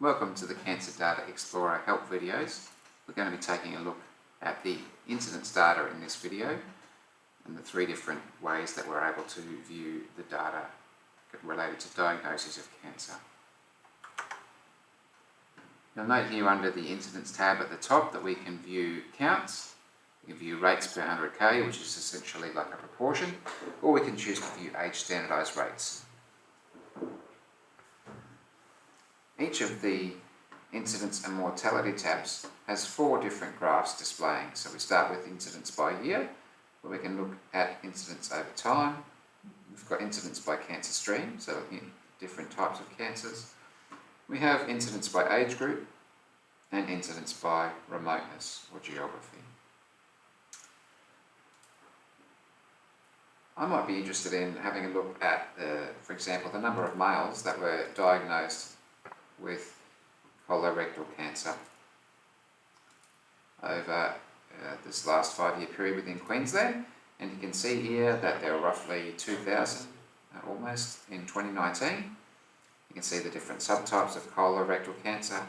Welcome to the Cancer Data Explorer help videos. We're going to be taking a look at the incidence data in this video and the three different ways that we're able to view the data related to diagnoses of cancer. You'll note here under the incidence tab at the top that we can view counts, we can view rates per 100k, which is essentially like a proportion, or we can choose to view age-standardised rates. Each of the incidence and mortality tabs has four different graphs displaying. So we start with incidence by year, where we can look at incidence over time. We've got incidence by cancer stream, so different types of cancers. We have incidence by age group and incidence by remoteness or geography. I might be interested in having a look at, for example, the number of males that were diagnosed with colorectal cancer over this last 5-year period within Queensland, and you can see here that there are roughly 2,000 almost in 2019. You can see the different subtypes of colorectal cancer.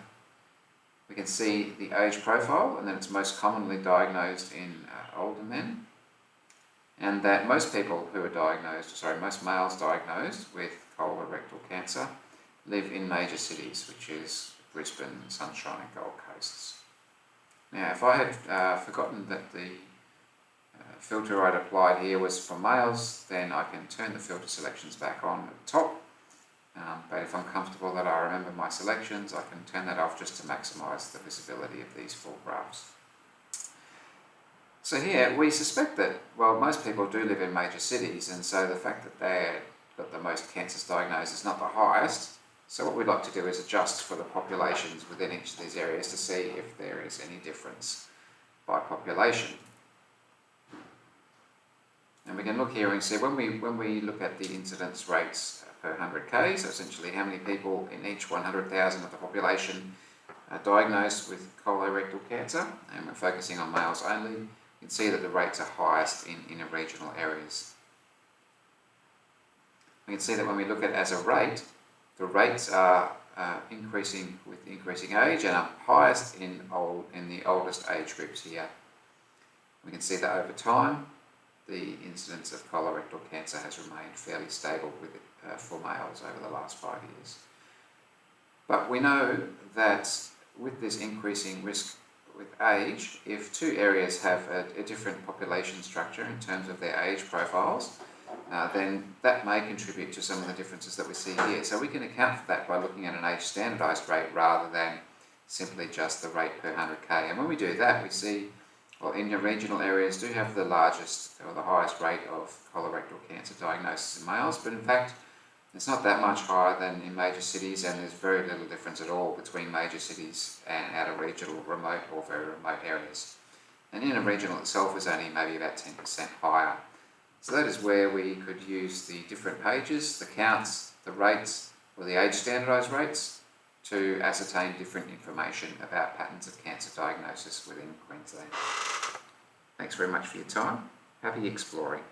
We can see the age profile, and that it's most commonly diagnosed in older men, and that most people who are diagnosed, most males diagnosed with colorectal cancer live in major cities, which is Brisbane, Sunshine and Gold Coasts. Now, if I had forgotten that the filter I'd applied here was for males, then I can turn the filter selections back on at the top. But if I'm comfortable that I remember my selections, I can turn that off just to maximise the visibility of these four graphs. So here we suspect that, well, most people do live in major cities, and so the fact that they've got the most cancers diagnosed is not the highest. So what we'd like to do is adjust for the populations within each of these areas to see if there is any difference by population. And we can look here and see when we look at the incidence rates per 100k, so essentially how many people in each 100,000 of the population are diagnosed with colorectal cancer, and we're focusing on males only, you can see that the rates are highest in inner regional areas. We can see that when we look at it as a rate, the rates are increasing with increasing age and are highest in the oldest age groups here. We can see that over time, the incidence of colorectal cancer has remained fairly stable for males over the last 5 years. But we know that with this increasing risk with age, if two areas have a different population structure in terms of their age profiles, then that may contribute to some of the differences that we see here. So we can account for that by looking at an age-standardised rate rather than simply just the rate per 100k. And when we do that, we see, well, inner regional areas do have the largest or the highest rate of colorectal cancer diagnosis in males, but in fact, it's not that much higher than in major cities, and there's very little difference at all between major cities and outer regional, remote or very remote areas. And inner regional itself is only maybe about 10% higher. So that is where we could use the different pages, the counts, the rates, or the age-standardised rates to ascertain different information about patterns of cancer diagnosis within Queensland. Thanks very much for your time. Happy exploring.